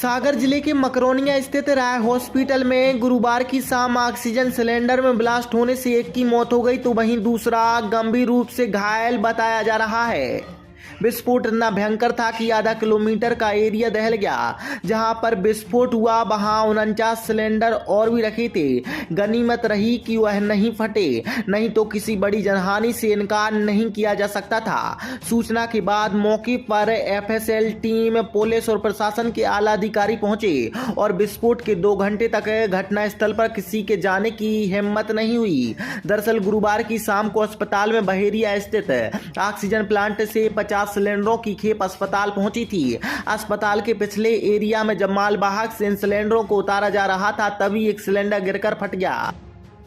सागर जिले के मकरोनिया स्थित राय हॉस्पिटल में गुरुवार की शाम ऑक्सीजन सिलेंडर में ब्लास्ट होने से एक की मौत हो गई तो वहीं दूसरा गंभीर रूप से घायल बताया जा रहा है। विस्फोट इतना भयंकर था कि आधा किलोमीटर का एरिया दहल गया। जहां पर विस्फोट हुआ वहां 49 सिलेंडर और भी रखे थे। गनीमत रही कि वह नहीं फटे, नहीं तो किसी बड़ी जनहानि से इनकार नहीं किया जा सकता था। सूचना के बाद मौके पर एफएसएल टीम, पुलिस और प्रशासन के आला अधिकारी पहुंचे और विस्फोट के 2 घंटे तक घटनास्थल पर किसी के जाने की हिम्मत नहीं हुई। दरअसल गुरुवार की शाम को अस्पताल में बहेरिया स्थित ऑक्सीजन प्लांट से 50 सिलेंडरों की खेप अस्पताल पहुंची थी। अस्पताल के पिछले एरिया में जब मालवाहक से इन सिलेंडरों को उतारा जा रहा था तभी एक सिलेंडर गिरकर फट गया।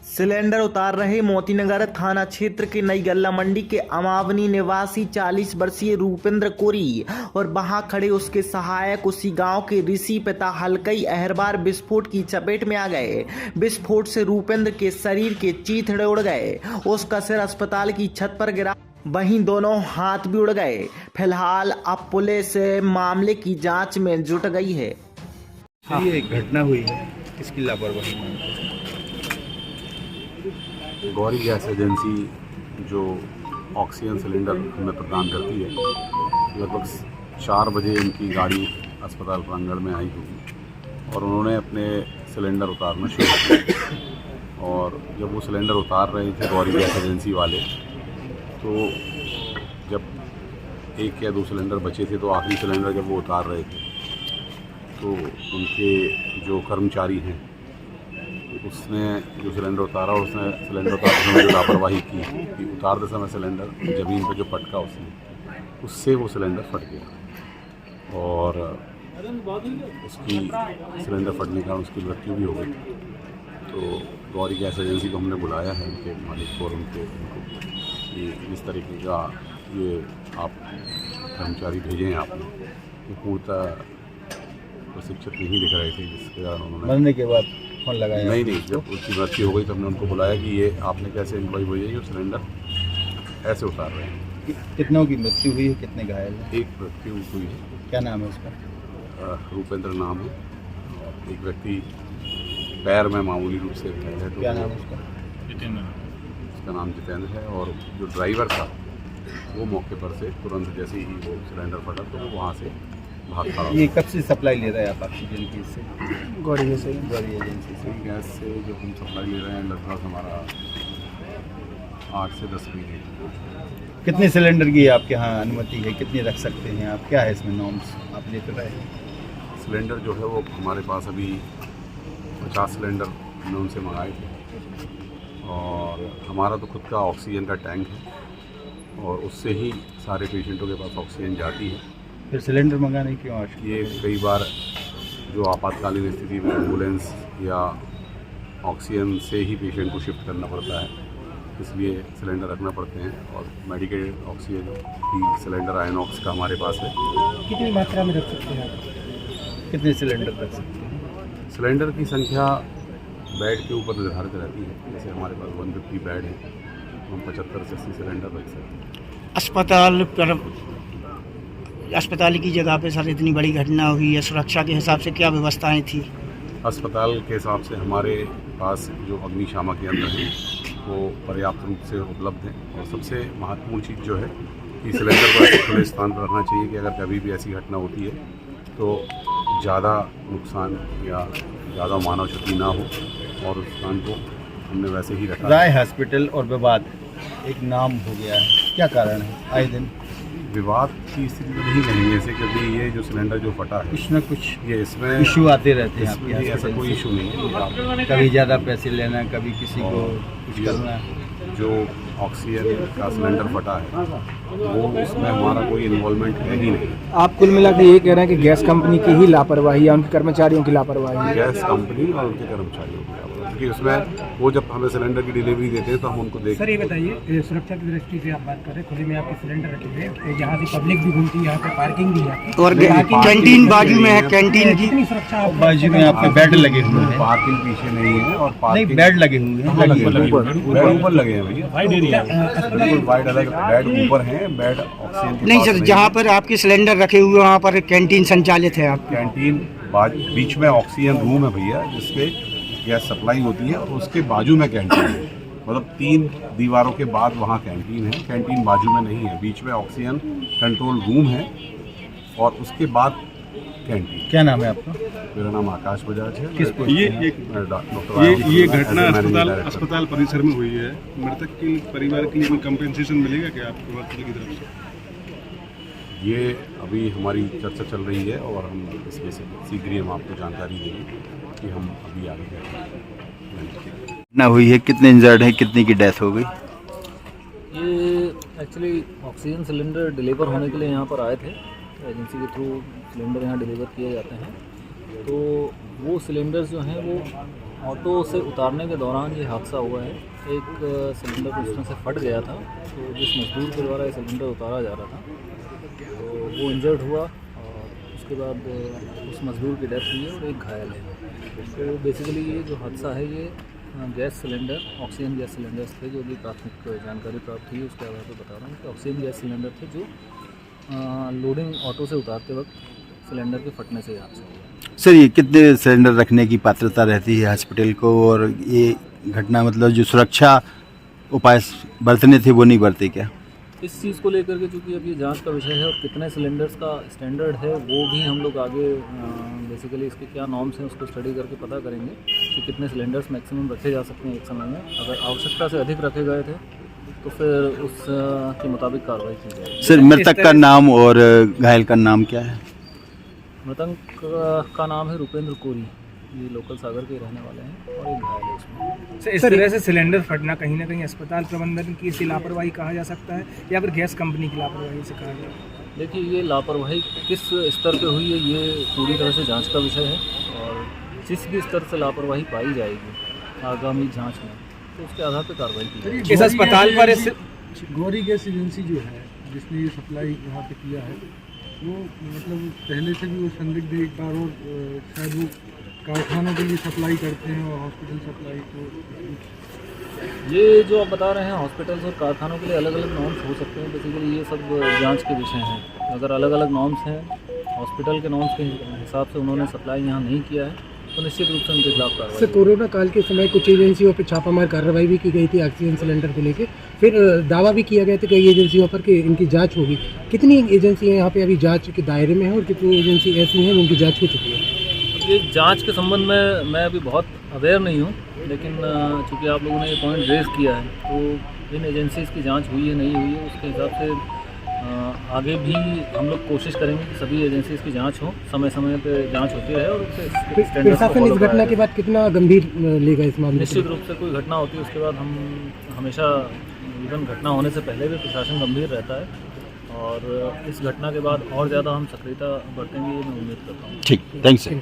सिलेंडर उतार रहे मोतीनगर थाना क्षेत्र के नई गल्ला मंडी के अमावनी निवासी 40 वर्षीय रूपेंद्र कोरी और वहां खड़े उसके सहायक उसी गांव के ऋषि पिता हल्कई अहरबार विस्फोट की चपेट में आ गए। विस्फोट से रूपेंद्र के शरीर के चीथड़े उड़ गए। उसका सिर अस्पताल की छत पर गिरा, वहीं दोनों हाथ भी उड़ गए। फिलहाल अब पुलिस मामले की जांच में जुट गई है। ये एक घटना हुई है, किसकी लापरवाही मानते हैं? गौरी गैस एजेंसी जो ऑक्सीजन सिलेंडर हमें प्रदान करती है, लगभग 4 बजे उनकी गाड़ी अस्पताल प्रांगण में आई होगी और उन्होंने अपने सिलेंडर उतारना शुरू किया। और जब वो सिलेंडर उतार रहे थे गौरी गैस एजेंसी वाले, तो जब 1 या 2 सिलेंडर बचे थे तो आखिरी सिलेंडर जब वो उतार रहे थे तो उनके जो कर्मचारी हैं उसने जो सिलेंडर उतारा, उसने सिलेंडर उतारते समय जो लापरवाही की कि उतारते समय सिलेंडर ज़मीन पर जो पटका उससे वो सिलेंडर फट गया और उसकी सिलेंडर फटने के कारण उसकी मृत्यु भी हो गई। तो गौरी गैस एजेंसी को हमने बुलाया है, उनके मालिक को और उनको कि इस तरीके का ये आप कर्मचारी भेजे हैं आपने, ये पूर्णतः प्रशिक्षित नहीं दिख रहे थे, जिसके कारण उन्होंने मरने के बाद फोन लगाया? नहीं, जब उसकी मृत्यु हो गई तो हमने उनको बुलाया कि ये आपने कैसे इंक्वायरी हुई है, जो सिलेंडर ऐसे उतार रहे हैं। कितनों की मृत्यु हुई है, कितने घायल हैं? 1 मृत्यु हुई है। क्या नाम है उसका? रूपेंद्र नाम है और एक व्यक्ति पैर में मामूली रूप से घायल है। क्या नाम है उसका? उसका नाम जितेंद्र है और जो ड्राइवर था वो मौके पर से तुरंत जैसे ही वो सिलेंडर फटा तो वो वहाँ से भाग खड़ा। ये कब से सप्लाई ले रहे हैं आप ऑक्सीजन की? इससे गौरी एजेंसी से? गैस से जो हम सप्लाई ले रहे हैं लगभग हमारा 8 से 10 महीने। कितने सिलेंडर की आपके यहाँ अनुमति है, कितने रख सकते हैं आप? क्या है इसमें नॉर्म्स आप लेते रहे? सिलेंडर जो है वो हमारे पास अभी 50 सिलेंडर हमने उनसे मंगाए थे और हमारा तो खुद का ऑक्सीजन का टैंक है और उससे ही सारे पेशेंटों के पास ऑक्सीजन जाती है। फिर सिलेंडर मंगाने क्यों आवश्यक? ये कई बार जो आपातकालीन स्थिति में एम्बुलेंस या ऑक्सीजन से ही पेशेंट को शिफ्ट करना पड़ता है, इसलिए सिलेंडर रखना पड़ते हैं। और मेडिकल ऑक्सीजन की सिलेंडर आयनॉक्स का हमारे पास है। कितनी मात्रा में रख सकते हैं आप? कितने सिलेंडर रख सकते हैं? सिलेंडर की संख्या बेड के ऊपर निर्धारित रहती है। जैसे हमारे पास 150 बेड है तो हम 75 से 80 सिलेंडर रख सकते हैं। अस्पताल की जगह पे सर इतनी बड़ी घटना हुई है, सुरक्षा के हिसाब से क्या व्यवस्थाएं थी? अस्पताल के हिसाब से हमारे पास जो अग्निशामक यंत्र हैं वो पर्याप्त रूप से उपलब्ध हैं और सबसे महत्वपूर्ण चीज़ जो है कि सिलेंडर को ऐसे खुले स्थान पर रखना चाहिए कि अगर कभी भी ऐसी घटना होती है तो ज़्यादा नुकसान या ज़्यादा मानव क्षति ना हो और उस स्थान को हमने वैसे ही रखा। राय हॉस्पिटल और विवाद एक नाम हो गया है, क्या कारण है? आए दिन विवाद की स्थिति तो नहीं कहेंगे ऐसे, क्योंकि ये जो सिलेंडर जो फटा है कुछ न कुछ ये इसमें इशू आते रहते हैं इसमें आपके ऐसा कोई इशू नहीं है। कभी ज़्यादा पैसे लेना, कभी किसी को कुछ करना। जो ऑक्सीजन का सिलेंडर फटा है वो उसमें हमारा कोई इन्वॉल्वमेंट है ही नहीं। आप कुल मिला के ये कह रहे हैं कि गैस कंपनी की ही लापरवाही या उनके कर्मचारियों की लापरवाही? गैस कंपनी और उनके कर्मचारियों की लापरवाही, क्योंकि उसमें वो जब हमें सिलेंडर की डिलीवरी देते हैं तो हम उनको देखते हैं। सर ये बताइए, सुरक्षा की दृष्टि से आप बात कर रहे हैं, खुले में आपके सिलेंडर रखे हुए हैं, यहाँ से पब्लिक भी घूमती है, यहाँ पे पार्किंग भी है और कैंटीन बाजू में है, कैंटीन की कितनी सुरक्षा आप बाजू में आपके बेड लगे हुए हैं? पार्किंग पीछे नहीं है और नहीं, पार्किंग बेड लगे हुए हैं, बेड ऊपर लगे हैं भैया, बिल्कुल वाइड अलग बेड ऊपर हैं, बेड ऑक्सीजन नहीं सर, जहाँ पर आपके सिलेंडर रखे हुए वहाँ पर कैंटीन संचालित है आपकी? कैंटीन बीच में ऑक्सीजन रूम है भैया, जिसपे गैस सप्लाई होती है, और उसके बाजू में कैंटीन है। मतलब 3 दीवारों के बाद वहाँ कैंटीन है, कैंटीन बाजू में नहीं है, बीच में ऑक्सीजन कंट्रोल रूम है और उसके बाद कैंटीन। क्या नाम है आपका? मेरा नाम आकाश बजाज है। किस पोस्ट पे? ये घटना अस्पताल परिसर में हुई है। मृतक के परिवार के लिए कोई कंपेंसेशन मिलेगा क्या आपको हॉस्पिटल की तरफ से? ये अभी हमारी चर्चा चल रही है और हम इसमें से शीघ्र ही हम आपको जानकारी देंगे कि हम अभी आगे क्या करेंगे। घटना हुई है, कितने इंजर्ड हैं, कितने की डेथ हो गई? ये एक्चुअली ऑक्सीजन सिलेंडर डिलीवर होने के लिए यहाँ पर आए थे। एजेंसी के थ्रू सिलेंडर यहाँ डिलीवर किए जाते हैं। तो वो सिलेंडर्स जो हैं वो ऑटो से उतारने के दौरान ये हादसा हुआ है। एक सिलेंडर उसमें से फट गया था, तो जिस मजदूर के द्वारा ये सिलेंडर उतारा जा रहा था तो वो इंजर्ड हुआ और उसके बाद उस मजदूर की डेथ हुई है और एक घायल है। तो बेसिकली ये जो हादसा है ये gas cylinder, oxygen gas cylinders थे, जो भी प्राथमिक जानकारी प्राप्त हुई उसके आधार पर बता रहा हूँ कि ऑक्सीजन गैस सिलेंडर थे जो लोडिंग ऑटो से उतारते वक्त सिलेंडर के फटने से हादसा हुआ। सर, ये कितने सिलेंडर रखने की पात्रता रहती है हॉस्पिटल को, और ये घटना मतलब जो सुरक्षा उपाय बरतने थे वो नहीं बरते क्या? इस चीज़ को लेकर के चूँकि अब ये जांच का विषय है और कितने सिलेंडर्स का स्टैंडर्ड है वो भी हम लोग आगे बेसिकली इसके क्या नॉर्म्स हैं उसको स्टडी करके पता करेंगे कि कितने सिलेंडर्स मैक्सिमम रखे जा सकते हैं एक समय में। अगर आवश्यकता से अधिक रखे गए थे तो फिर उस के मुताबिक कार्रवाई की जाएगी। सर, मृतक का नाम और घायल का नाम क्या है? मृतक का नाम है रुपेंद्र कोरी, ये लोकल सागर के रहने वाले हैं और एक घायल है उसमें। सर, इस तरह से सिलेंडर फटना कहीं ना कहीं अस्पताल प्रबंधन की ऐसी लापरवाही कहा जा सकता है या फिर गैस कंपनी की लापरवाही से कहा जाए? देखिए, ये लापरवाही किस स्तर पे हुई है ये पूरी तरह से जांच का विषय है और जिस भी स्तर से लापरवाही पाई जाएगी आगामी जांच में तो उसके आधार पर कार्रवाई की जाएगी। इस अस्पताल पर गौरी गैस एजेंसी जो है जिसने ये सप्लाई यहाँ पे किया है वो मतलब पहले से भी वो संदिग्ध एक बार और शायद वो कारखानों के लिए सप्लाई करते हैं और हॉस्पिटल सप्लाई तो ये जो आप बता रहे हैं हॉस्पिटल्स और कारखानों के लिए अलग अलग नॉर्म्स हो सकते हैं। बेसिकली ये सब जांच के विषय हैं। अगर अलग अलग नॉर्म्स हैं, हॉस्पिटल के नॉर्म्स के हिसाब से उन्होंने सप्लाई यहाँ नहीं किया है तो निश्चित रूप से उनके खिलाफ कार्रवाई। सर, कोरोना काल के समय कुछ एजेंसियों पर छापामार कार्रवाई भी की गई थी ऑक्सीजन सिलेंडर को लेकर, फिर दावा भी किया गया था कई एजेंसियों पर कि इनकी जांच होगी। कितनी एजेंसियां यहाँ पे अभी जांच के दायरे में हैं और कितनी एजेंसी ऐसी हैं जिनकी जांच हो चुकी है? ये जांच के संबंध में मैं अभी बहुत अवेयर नहीं हूँ, लेकिन चूँकि आप लोगों ने ये पॉइंट रेज़ किया है तो इन एजेंसीज़ की जांच हुई है नहीं हुई है उसके हिसाब से आगे भी हम लोग कोशिश करेंगे कि सभी एजेंसीज़ की जांच हो, समय समय पे जांच होती रहे और उससे प्रशासन इस घटना के बाद कितना गंभीर लेगा इस मामले? निश्चित रूप से कोई घटना होती है उसके बाद हम हमेशा इवन घटना होने से पहले भी प्रशासन गंभीर रहता है और इस घटना के बाद और ज़्यादा हम सक्रियता बरतेंगे ये मैं उम्मीद करता हूँ। ठीक, थैंक्स सर।